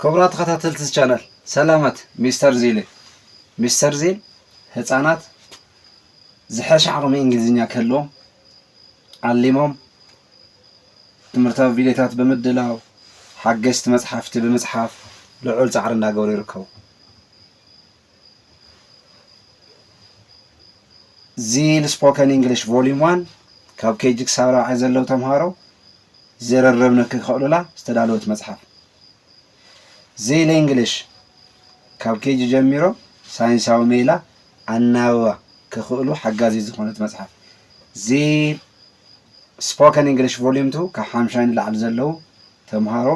ክቡራት ተከታተልቲ ቻናል ሰላማት ሚስተር ዚል ህፃናት ዝሐሽ ዓቅሚ እንግሊዝኛ ከሎም ዓሊሞም ትምህርታዊ ቪዲዮታት በመድላው ሓገዝቲ መጽሓፍቲ በመጽሓፍ ልዑል ጻዕሪ እናገበሩ ይርከቡ። ዚል ስፖከን እንግሊሽ ቮሊዩም 1 ካብ ኬጂ ክሳብ 4 ዘለው ተምሃሮ ዘረረብነ ክኽእሉላ ዝተዳለወት መጽሓፍ ዚል እንግሊሽ ካብ ኬጂ ጀሚሮ ሳይንሳዊ ሜላ አናበባ ክኽእሉ ሓጋዚ ዝኾነት መጽሓፍ ዚል ስፖከን እንግሊሽ ቮሊዩም 2 ካብ 50 ላዕሊ ዘለው ተምሃሮ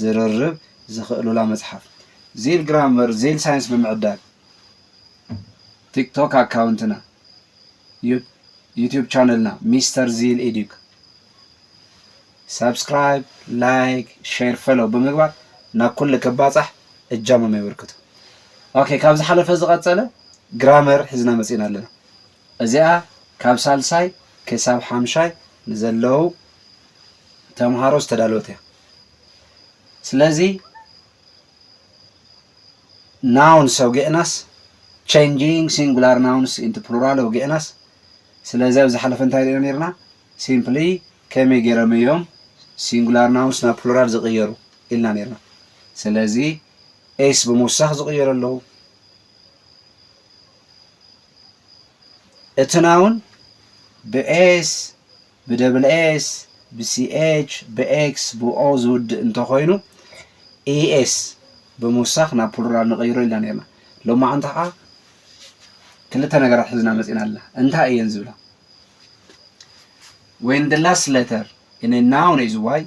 ዝርርብ ዝኽእሉላ መጽሓፍ ዚል ግራመር ዚል ሳይንስ ብምዕዳግ ቲክቶክ አካውንትና ዩቲዩብ ቻነልና ሚስተር ዚል ኤዱክ ሰብስክራይብ ላይክ ሼር ፎሎ ብምግባር ና ኩል ከባጻሕ እጃመም ይወርክቱ። ኦኬ ካብዚ ሓለፈ ዝቀጸለ ግራመር ሒዝና መጽና ኣለና እዚኣ ካብ ሳልሳይ ክሳብ 5 ንዘለው ተምሃሮ ዝተዳለወት እያ። ስለዚ nouns ወገእናስ changing singular nouns into plural ወገእናስ ስለዚ ኣብዚ ሓለፈ እንታይ ነርና simply ከመይ ገይሮም እዮም singular nouns ና plural ዝቕየሩ ኢልና ነርና። ስለዚ ኤስ በመውሳኽ ዝቕየሩ ኣለዉ እቲ ናውን ብኤስ ብደብል ኤስ ብሲኤች ብኤክስ ብኦ ዝውድእ እንተኾይኑ ኢኤስ በመውሳኽ ናብ ፕሉራል ንቐይሮ ኢልና ነርና። ሎማዓንቲ ከዓ ክልተ ነገራት ሒዝና መፂና ኣለና እንታይ እየን ዝብላ when the last letter in a noun is y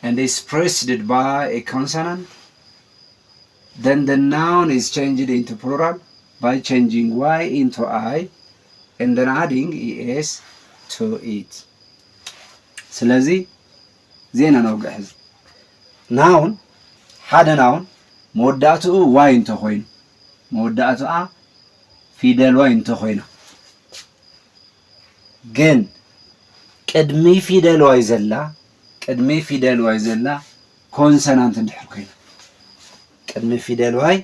and is preceded by a consonant, then the noun is changed into plural by changing y into I and then adding es to it. ስለዚህ ዜና ነው ጋዝ ናውን ሓደ ናውን መወዳእቱ y እንተኾይኑ መወዳእቱ ፊደል y እንተኾይኑ ግን ቅድሚ ፊደል y ዘላ ኮንሶናንት እንድሕር ኮይና ቅድሚ ፊደል y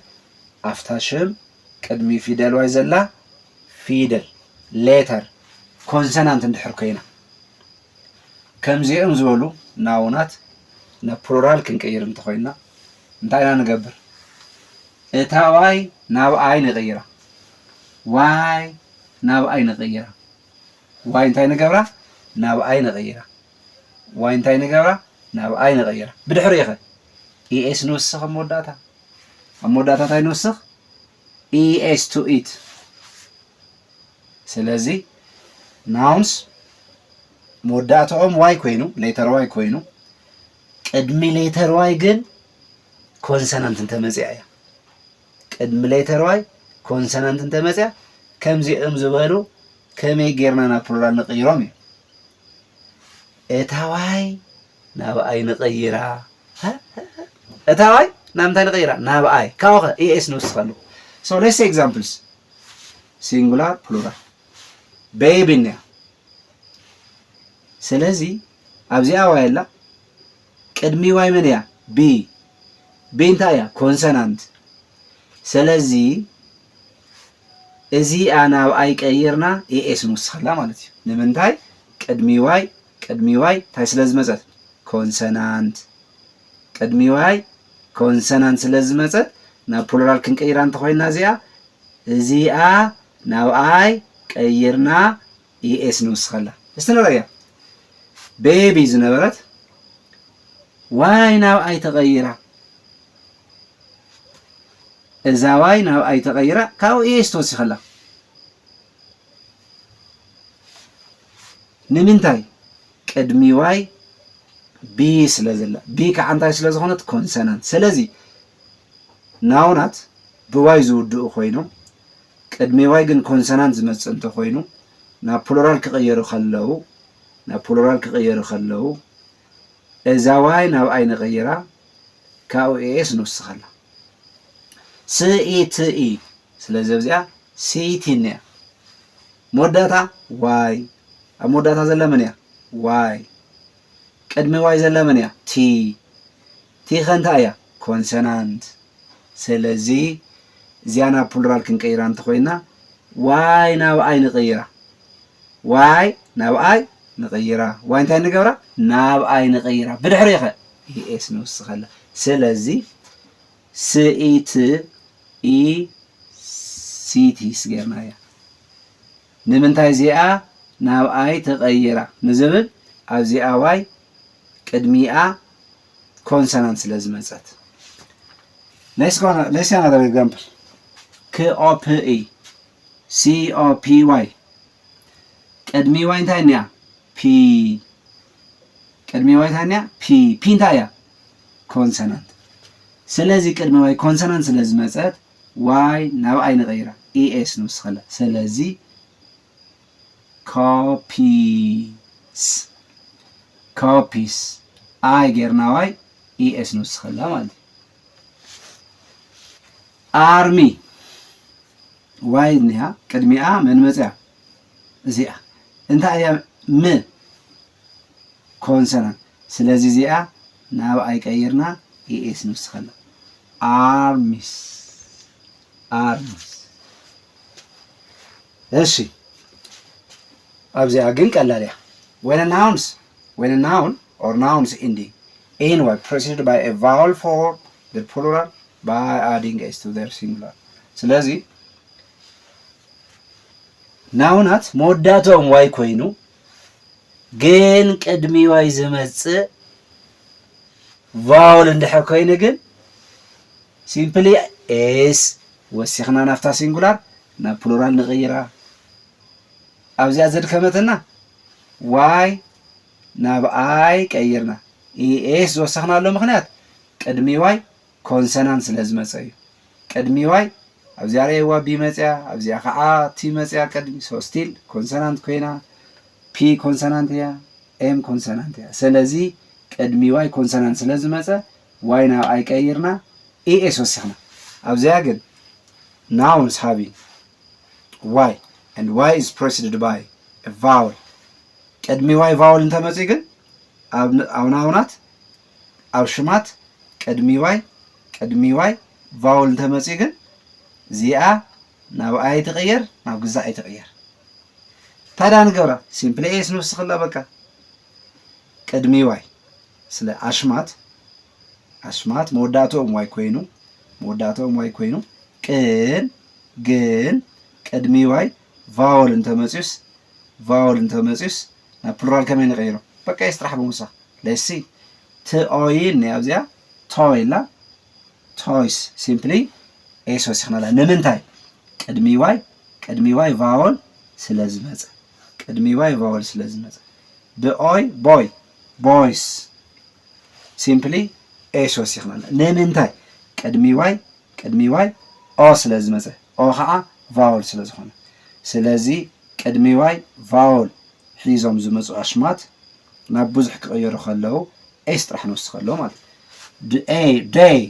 አፍታሽም ቅድሚ ፊደል y ዘላ ፊደል ሌተር ኮንሶናንት እንድሕር ኮይና ከምዚኦም ዝበሉ ናውናት ንፕሉራል ክንቀይር እንተኾይና እንታይ ኢና ንገብር እታ y ናብ አይ ንቀይራ y ናብ አይ ንቀይራ y እንታይ ንገብራ ናብ አይ ንቀይራ ዋይ እንታይ ንገብራ ናብ አይ ንቀይራ ብድሕሪ ይኸ ኢኤስ ንወስኽ መወዳእታ እንታይ ንወስኽ ኢኤስ ቱ ኢት። ስለዚ ናውንስ መወዳእትኦም ዋይ ኮይኑ ሌተር ዋይ ኮይኑ ቅድሚ ሌተር ዋይ ግን ኮንሶናንት እንተመጽያ እያ ቅድሚ ሌተር ዋይ ኮንሶናንት እንተመጽያ ከምዚኦም ዝበሉ ከመይ ጌርና ናብ ፕሉራል ንቀይሮም እዩ እታዋይ ናብ አይ ንቀይራ እታዋይ ናብ እንታይ ንቀይራ ናብ አይ ካውኸ ኢኤስ ንወስኻሉ so let's say examples singular plural baby ኛ ስለዚ ኣብዚኣ ዋይ ኣላ ቅድሚ ዋይ ምን እያ ቢ እንታይ እያ ኮንሶናንት ስለዚ እዚኣ ናብ አይ ቀይርና ኢኤስ ንወስኻላ ማለት እዩ ንምንታይ ቅድሚ ዋይ ታይ ስለዝመፀት ኮንሶናንት ቅድሚ ዋይ ኮንሶናንት ስለዝመፀት ናብ ፕሉራል ክንቀይራ እንተኾይና እዚኣ ናብ አይ ቀይርና ኢኤስ ንወስኻላ። እስቲ ንረያ ቤቢ ዝነበረት ዋይ ናብ አይ ተቀይራ እዛ ዋይ ናብ አይ ተቀይራ ካብኡ ኢኤስ ተወሲኸላ ንምንታይ ቅድሚ ዋይ ቢ ስለዘላ ቢ ከዓ እንታይ ስለዝኾነት ኮንሶናንት ስለዚ ናውናት ብዋይ ዝውድኡ ኮይኖም ቅድሚ ዋይ ግን ኮንሶናንት ዝመጽእ እንተኾይኑ ናብ ፕሉራል ክቀየሩ ከለው እዛ ዋይ ናብ አይ ንቀይራ ካብኡ ኤስ ንወስኻላ ሲኢቲኢ ስለዚ ኣብዚኣ ሲኢቲን እያ መወዳእታ ዋይ ኣብ መወዳእታ ዘላ መን እያ ዋይ ቅድሚ ዋይ ዘላ መን እያ ቲ ቲ ኸንታ እያ ኮንሶናንት ስለዚህ እዚያና ፕሉራል ክንቀይራ እንተኮይና ዋይ ናብ ኣይ ንቀይራ ዋይ ናብ ኣይ ንቀይራ ዋይ እንታይ ንገብራ ናብ ኣይ ንቀይራ ብድሕሪ ኸ ኢኤስ ንውስኸላ ስለዚ ስኢት ኢ ሲቲ ስገርና እያ ንምንታይ እዚኣ ናብ ኣይ ተቀይራ ንዝብል ኣብዚኣ ዋይ ቅድሚኣ ኮንሶናንት ስለዝመፀት let's see another example KOPE COPY ቅድሚ ዋይ እንታይ እኒኣ ፒ ቅድሚ ዋይ እንታይ እኒኣ ፒ ፒ እንታይ እያ ኮንሶናንት ስለዚ ቅድሚ ዋይ ኮንሶናንት ስለዝመፀት ዋይ ናብ ኣይ ንቀይራ ኢኤስ ንውስኸላ ስለዚ ኮፒስ ኣይ ጌርና ዋይ ኢኤስ ንውስኸላ ማለት ኣርሚ ዋይ እኒኣ ቅድሚኣ መን መፅያ እዚኣ እንታይ እያ ም ኮንሶናንት ስለዚ እዚኣ ናብ ኣይ ቀይርና ኢኤስ ንውስኸላ ኣርሚስ እሺ ኣብዚኣ ግን ቀላል እያ when a noun or nouns ending in were preceded by a vowel for the plural by adding s to their singular ስለዚህ ናውናት መወዳቶም ዋይ ኮይኑ ግን ቅድሚ ዋይ ዝመጽእ ቫውል እንድሕር ኮይኑ ግን ሲምፕሊ ኤስ ወሲኽና ናፍታ ሲንጉላር ናብ ፕሉራል ንቀይራ ኣብዚኣ ዘድከመትና ዋይ ናብ ኣይ ቀይርና ኢኤስ ዝወሰኽናሎ ምክንያት ቅድሚ ዋይ ኮንሶናንት ስለዝመፀ እዩ ቅድሚ ዋይ ኣብዚኣ ሬዋ ቢ መፅያ ኣብዚኣ ከዓ ቲ መፅያ ቅድሚ ሶ ስቲል ኮንሶናንት ኮይና ፒ ኮንሶናንት እያ ኤም ኮንሶናንት እያ ስለዚ ቅድሚ ዋይ ኮንሶናንት ስለዝመፀ ዋይ ናብ ኣይ ቀይርና ኢኤስ ወሲኽና ኣብዚኣ ግን nouns having y and y is preceded by a vowel ቅድሚ ዋይ ቫውል እንተመፅእ ግን ኣብ ናውናት ኣብ ሽማት ቅድሚ ዋይ ቫውል እንተመፅእ ግን እዚኣ ናብ ኣይ ትቕየር ናብ ግዛእ ኣይ ትቕየር ታዲያ ንገብራ ሲምፕሊ ኤስ ንውስኽላ በቃ ቅድሚ ዋይ ስለ ኣሽማት መወዳእትኦም ዋይ ኮይኑ ግን ቅድሚ ዋይ ቫውል እንተመፅዩስ ናብ ፕሉራል ከመይ ንቀይሮ በቃ የስጥራሕ ብምውሳኽ ለሲ ትኦይ እኒኣ ኣብዚኣ ቶይላ ቶይስ ሲምፕሊ ኤስ ወሲኽናላ ንምንታይ ቅድሚ ዋይ ቫውል ስለዝመፀ ብኦይ ቦይስ ሲምፕሊ ኤስ ወሲኽናላ ንምንታይ ቅድሚ ዋይ ኦ ስለዝመፀ ኦ ከዓ ቫውል ስለዝኾነ ስለዚ ቅድሚ ዋይ ቫውል ሒዞም ዝመፁ ኣሽማት ናብ ብዙሕ ክቕየሩ ከለዉ ኤስ ጥራሕ ንወስኸሎ ማለት ደይ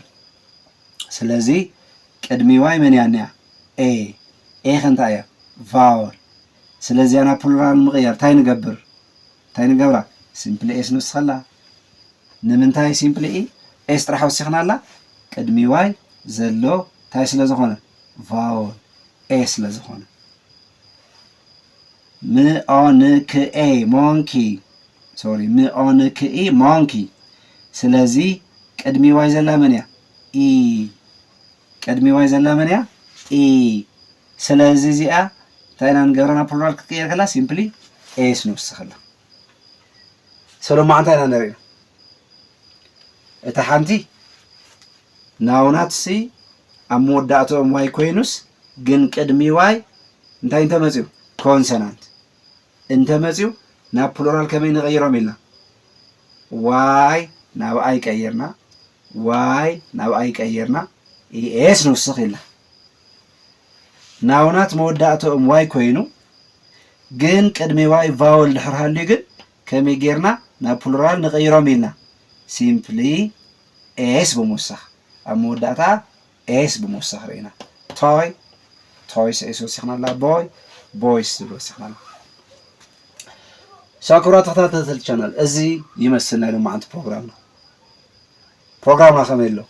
ስለዚ ቅድሚ ዋይ መን እያ እኒኣ ኤ ኸንታይ እያ ቫውል ስለዚ ናብ ፕሉራል ንምቕያር እንታይ ንገብራ ሲምፕሊ ኤስ ንወስኸላ ንምንታይ ሲምፕሊ ኤስ ጥራሕ ወሲኽናላ ቅድሚ ዋይ ዘሎ እንታይ ስለዝኾነ ቫውል ኤ ስለዝኾነ ምኦንክኤ ሞንኪ ስለዚ ቅድሚ ዋይ ዘላ መን እያ ኢ ስለዚ እዚኣ እንታይ ኢና ንገብረና ፕሉራል ክትቀየር ከላ ሲምፕሊ ኤስ ንውስኸላ ሰሎማ እንታይ ኢና ንሪኦ እታ ሓንቲ ናውናት ኣብ መወዳእትኦም ዋይ ኮይኑስ ግን ቅድሚ ዋይ እንታይ እንተመፅዩ ኮንሶናንት እንተመፅዩ ናብ ፕሉራል ከመይ ንቀይሮም ኢልና ዋይ ናብ ኣይ ቀይርና ኢኤስ ንውስኽ ኢልና ናውናት መወዳእትኦም ዋይ ኮይኑ ግን ቅድሚ ዋይ ቫውል ድሕር ሃልዩ ግን ከመይ ጌርና ናብ ፕሉራል ንቀይሮም ኢልና ሲምፕሊ ኤስ ብምውሳኽ ኣብ መወዳእታ ኤስ ብምውሳኽ ርኢና ቶይስ ኤስ ወሲኽናላ ቦይስ ዝብል ወሲኽናላ ክቡራት ተኸታተልቲ ቻናል እዚ ይመስል ናይ ሎማዓንቲ ፕሮግራምና بروجرامنا خميلو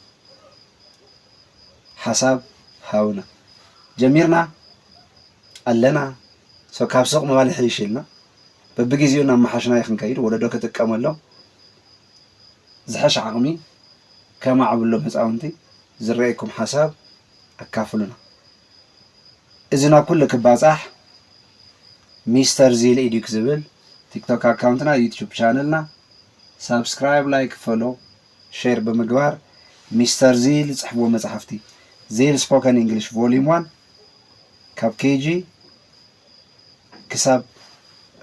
حساب هاونا جميرنا قالنا سو كاب سوق مبالح يشيلنا ببجيزيونا ما حشنا يخن كيد ولا دوك تكملوا زحش عقمي كما عبلو مصاونتي زريكم حساب اكافلونا اذنا كل كباصح مستر زيل إديك زبل تيك توك أكاونتنا يوتيوب شانلنا سبسكرايب لايك فولو شير بمقبار مستر زيل صحبوا مصحفتي زيل سبوكن انجلش فوليوم 1 كاب كيجي كساب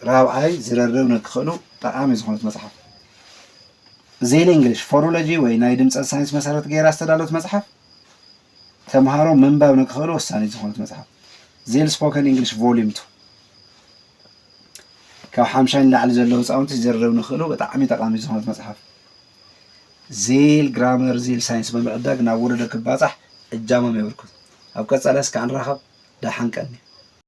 رابعاي زررب نكخلو طعام يزخونت مصحف زيل انجلش فورولوجي وي ناي دمص ساينس مسارات غير استدالوت مصحف تمهارو منباب نكخلو وساني يزخونت مصحف زيل سبوكن انجلش فوليوم 2 كاو حمشان لعل زلو صاونتي زررب نخلو بطعمي طقامي زخونت مصحف زيل جرامر زيل ساينس بمعداق ناورد كباصح اجامم يوركو اب قصالس كان راخب دحن قني